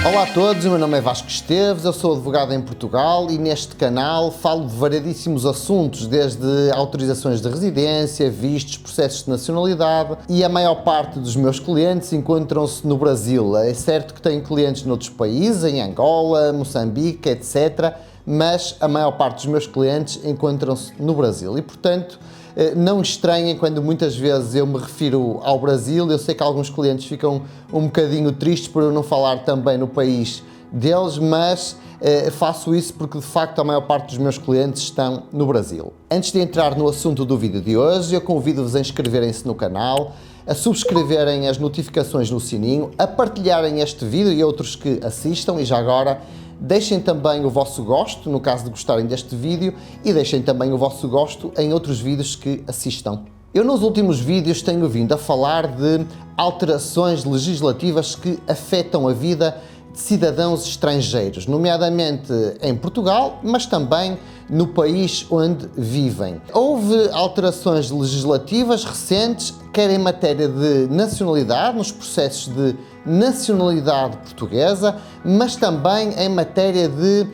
Olá a todos, o meu nome é Vasco Esteves, eu sou advogado em Portugal e neste canal falo de variedíssimos assuntos, desde autorizações de residência, vistos, processos de nacionalidade, e a maior parte dos meus clientes encontram-se no Brasil. É certo que tenho clientes noutros países, em Angola, Moçambique, etc., mas a maior parte dos meus clientes encontram-se no Brasil e, portanto, não estranhem quando muitas vezes eu me refiro ao Brasil. Eu sei que alguns clientes ficam um bocadinho tristes por eu não falar também no país deles, mas faço isso porque de facto a maior parte dos meus clientes estão no Brasil. Antes de entrar no assunto do vídeo de hoje, eu convido-vos a inscreverem-se no canal, a subscreverem as notificações no sininho, a partilharem este vídeo e outros que assistam, e já agora deixem também o vosso gosto, no caso de gostarem deste vídeo, e deixem também o vosso gosto em outros vídeos que assistam. Eu nos últimos vídeos tenho vindo a falar de alterações legislativas que afetam a vida de cidadãos estrangeiros, nomeadamente em Portugal, mas também no país onde vivem. Houve alterações legislativas recentes, quer em matéria de nacionalidade, nos processos de nacionalidade portuguesa, mas também em matéria de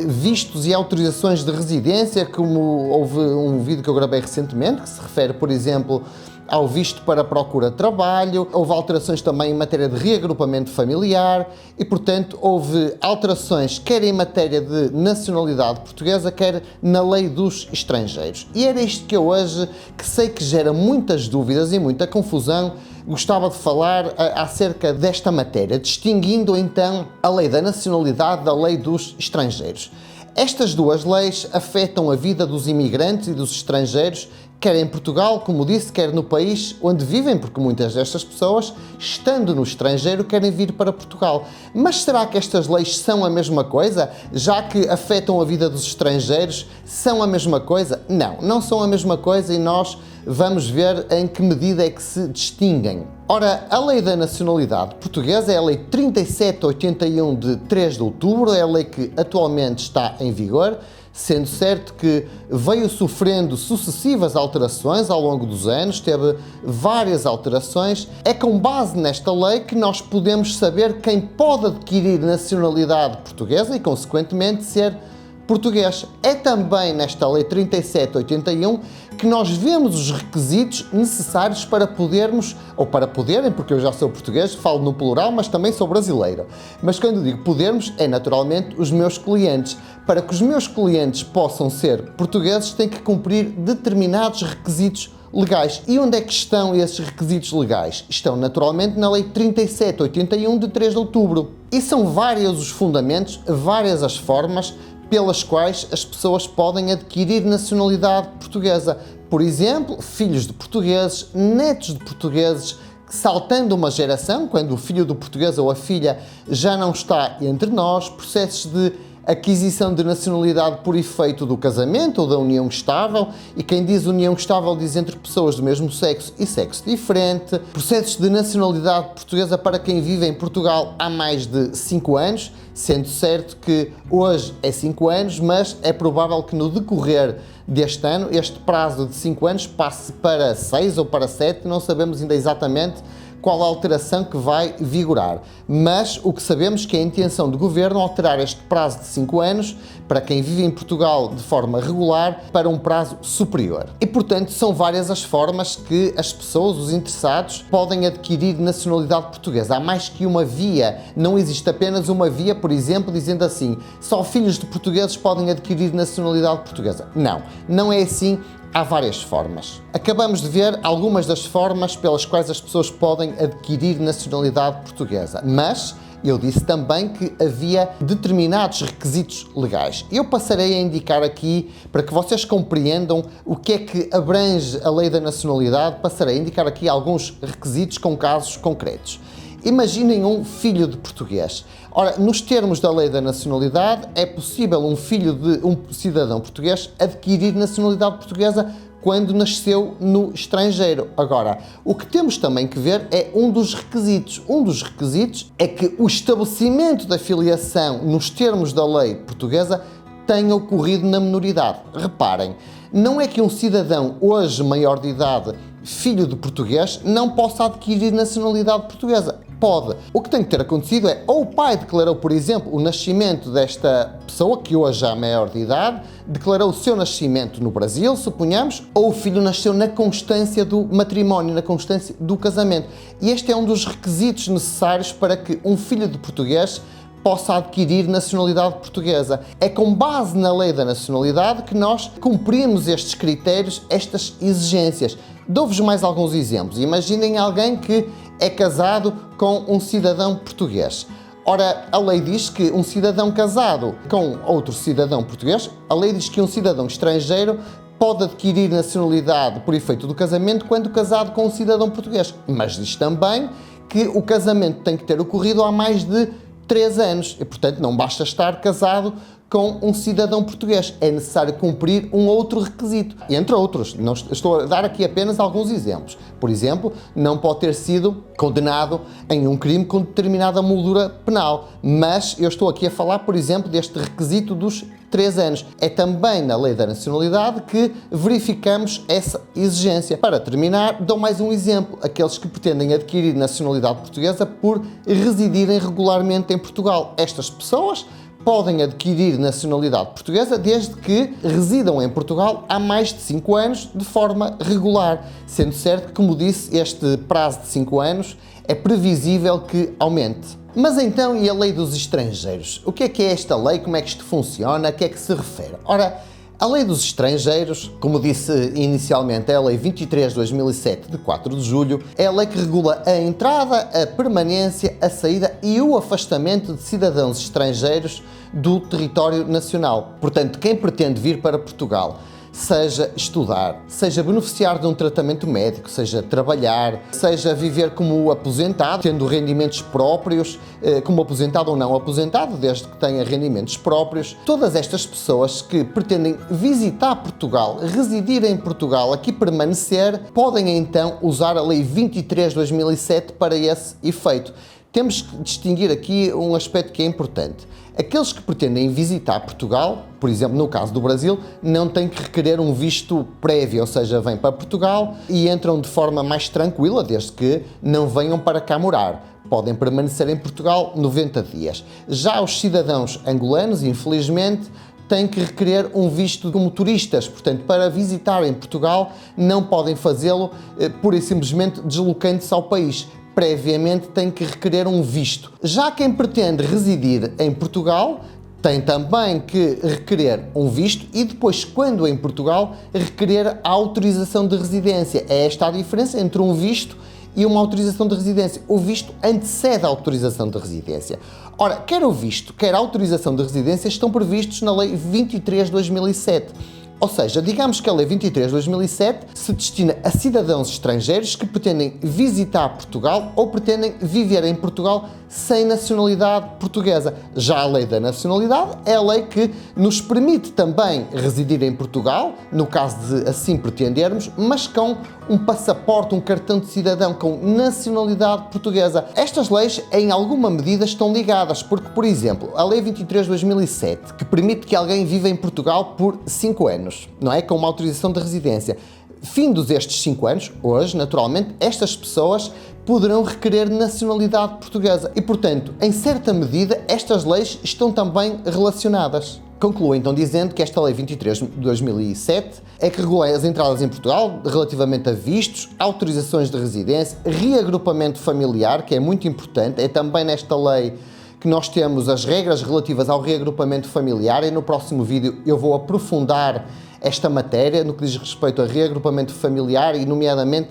vistos e autorizações de residência, como houve um vídeo que eu gravei recentemente, que se refere, por exemplo, ao visto para procura de trabalho. Houve alterações também em matéria de reagrupamento familiar e, portanto, houve alterações quer em matéria de nacionalidade portuguesa, quer na lei dos estrangeiros. E era isto que eu hoje, que sei que gera muitas dúvidas e muita confusão, gostava de falar acerca desta matéria, distinguindo então a lei da nacionalidade da lei dos estrangeiros. Estas duas leis afetam a vida dos imigrantes e dos estrangeiros, quer em Portugal, como disse, quer no país onde vivem, porque muitas destas pessoas, estando no estrangeiro, querem vir para Portugal. Mas será que estas leis são a mesma coisa? Já que afetam a vida dos estrangeiros, são a mesma coisa? Não, não são a mesma coisa, e nós vamos ver em que medida é que se distinguem. Ora, a lei da nacionalidade portuguesa é a lei 3781 de 3 de outubro, é a lei que atualmente está em vigor, sendo certo que veio sofrendo sucessivas alterações ao longo dos anos, teve várias alterações. É com base nesta lei que nós podemos saber quem pode adquirir nacionalidade portuguesa e, consequentemente, ser português. É também nesta lei 3781 que nós vemos os requisitos necessários para podermos, ou para poderem, porque eu já sou português, falo no plural, mas também sou brasileiro. Mas quando digo podermos, é naturalmente os meus clientes. Para que os meus clientes possam ser portugueses, têm que cumprir determinados requisitos legais. E onde é que estão esses requisitos legais? Estão naturalmente na lei 3781 de 3 de outubro. E são vários os fundamentos, várias as formas pelas quais as pessoas podem adquirir nacionalidade portuguesa. Por exemplo, filhos de portugueses, netos de portugueses, saltando uma geração, quando o filho do português ou a filha já não está entre nós, processos de aquisição de nacionalidade por efeito do casamento ou da união estável, e quem diz união estável diz entre pessoas do mesmo sexo e sexo diferente, processos de nacionalidade portuguesa para quem vive em Portugal há mais de 5 anos, sendo certo que hoje é 5 anos, mas é provável que no decorrer deste ano este prazo de 5 anos passe para 6 ou para 7, não sabemos ainda exatamente qual a alteração que vai vigorar, mas o que sabemos é que é a intenção do Governo alterar este prazo de 5 anos para quem vive em Portugal de forma regular para um prazo superior. E, portanto, são várias as formas que as pessoas, os interessados, podem adquirir nacionalidade portuguesa. Há mais que uma via, não existe apenas uma via, por exemplo, dizendo assim, só filhos de portugueses podem adquirir nacionalidade portuguesa. Não, não é assim. Há várias formas. Acabamos de ver algumas das formas pelas quais as pessoas podem adquirir nacionalidade portuguesa, mas eu disse também que havia determinados requisitos legais. Eu passarei a indicar aqui, para que vocês compreendam o que é que abrange a lei da nacionalidade, passarei a indicar aqui alguns requisitos com casos concretos. Imaginem um filho de português. Ora, nos termos da lei da nacionalidade, é possível um filho de um cidadão português adquirir nacionalidade portuguesa quando nasceu no estrangeiro. Agora, o que temos também que ver é um dos requisitos. Um dos requisitos é que o estabelecimento da filiação nos termos da lei portuguesa tenha ocorrido na minoridade. Reparem, não é que um cidadão hoje maior de idade, filho de português, não possa adquirir nacionalidade portuguesa. Pode. O que tem que ter acontecido é, ou o pai declarou, por exemplo, o nascimento desta pessoa, que hoje já é maior de idade, declarou o seu nascimento no Brasil, suponhamos, ou o filho nasceu na constância do matrimónio, na constância do casamento. E este é um dos requisitos necessários para que um filho de português possa adquirir nacionalidade portuguesa. É com base na lei da nacionalidade que nós cumprimos estes critérios, estas exigências. Dou-vos mais alguns exemplos. Imaginem alguém que é casado com um cidadão português. Ora, a lei diz que um cidadão casado com outro cidadão português, a lei diz que um cidadão estrangeiro pode adquirir nacionalidade por efeito do casamento quando casado com um cidadão português. Mas diz também que o casamento tem que ter ocorrido há mais de 3 anos e, portanto, não basta estar casado com um cidadão português. É necessário cumprir um outro requisito, entre outros. Não estou a dar aqui apenas alguns exemplos. Por exemplo, não pode ter sido condenado em um crime com determinada moldura penal. Mas eu estou aqui a falar, por exemplo, deste requisito dos 3 anos. É também na lei da nacionalidade que verificamos essa exigência. Para terminar, dou mais um exemplo. Aqueles que pretendem adquirir nacionalidade portuguesa por residirem regularmente em Portugal. Estas pessoas podem adquirir nacionalidade portuguesa desde que residam em Portugal há mais de 5 anos de forma regular, sendo certo que, como disse, este prazo de 5 anos é previsível que aumente. Mas então, e a lei dos estrangeiros? O que é esta lei? Como é que isto funciona? A que é que se refere? Ora, a lei dos estrangeiros, como disse inicialmente, é a lei 23/2007 de 4 de julho, é a lei que regula a entrada, a permanência, a saída e o afastamento de cidadãos estrangeiros do território nacional. Portanto, quem pretende vir para Portugal, seja estudar, seja beneficiar de um tratamento médico, seja trabalhar, seja viver como aposentado, tendo rendimentos próprios, como aposentado ou não aposentado, desde que tenha rendimentos próprios. Todas estas pessoas que pretendem visitar Portugal, residir em Portugal, aqui permanecer, podem então usar a Lei 23/2007 para esse efeito. Temos que distinguir aqui um aspecto que é importante. Aqueles que pretendem visitar Portugal, por exemplo, no caso do Brasil, não têm que requerer um visto prévio, ou seja, vêm para Portugal e entram de forma mais tranquila, desde que não venham para cá morar. Podem permanecer em Portugal 90 dias. Já os cidadãos angolanos, infelizmente, têm que requerer um visto como turistas, portanto, para visitarem Portugal, não podem fazê-lo pura e simplesmente deslocando-se ao país. Previamente tem que requerer um visto. Já quem pretende residir em Portugal tem também que requerer um visto e depois, quando em Portugal, requerer a autorização de residência. É esta a diferença entre um visto e uma autorização de residência. O visto antecede a autorização de residência. Ora, quer o visto, quer a autorização de residência estão previstos na Lei 23/2007. Ou seja, digamos que a Lei 23/2007 se destina a cidadãos estrangeiros que pretendem visitar Portugal ou pretendem viver em Portugal sem nacionalidade portuguesa. Já a Lei da Nacionalidade é a lei que nos permite também residir em Portugal, no caso de assim pretendermos, mas com um passaporte, um cartão de cidadão com nacionalidade portuguesa. Estas leis, em alguma medida, estão ligadas, porque, por exemplo, a Lei 23/2007, que permite que alguém viva em Portugal por 5 anos, não é? Com uma autorização de residência. Findos estes 5 anos, hoje, naturalmente, estas pessoas poderão requerer nacionalidade portuguesa e, portanto, em certa medida, estas leis estão também relacionadas. Concluo então dizendo que esta Lei 23/2007 é que regula as entradas em Portugal relativamente a vistos, autorizações de residência, reagrupamento familiar, que é muito importante. É também nesta lei que nós temos as regras relativas ao reagrupamento familiar e no próximo vídeo eu vou aprofundar esta matéria no que diz respeito a reagrupamento familiar e, nomeadamente,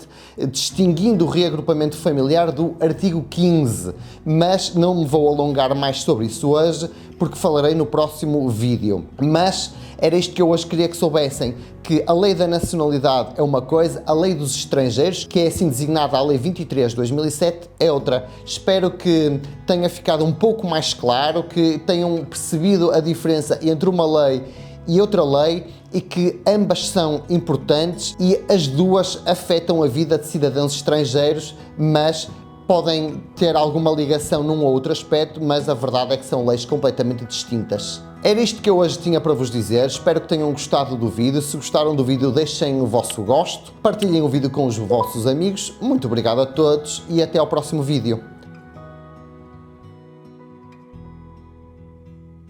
distinguindo o reagrupamento familiar do artigo 15, mas não me vou alongar mais sobre isso hoje, porque falarei no próximo vídeo. Mas era isto que eu hoje queria que soubessem, que a Lei da Nacionalidade é uma coisa, a Lei dos Estrangeiros, que é assim designada a Lei 23/2007, é outra. Espero que tenha ficado um pouco mais claro, que tenham percebido a diferença entre uma lei e outra lei e que ambas são importantes e as duas afetam a vida de cidadãos estrangeiros, mas podem ter alguma ligação num ou outro aspecto, mas a verdade é que são leis completamente distintas. Era isto que eu hoje tinha para vos dizer, espero que tenham gostado do vídeo. Se gostaram do vídeo, deixem o vosso gosto, partilhem o vídeo com os vossos amigos. Muito obrigado a todos e até ao próximo vídeo.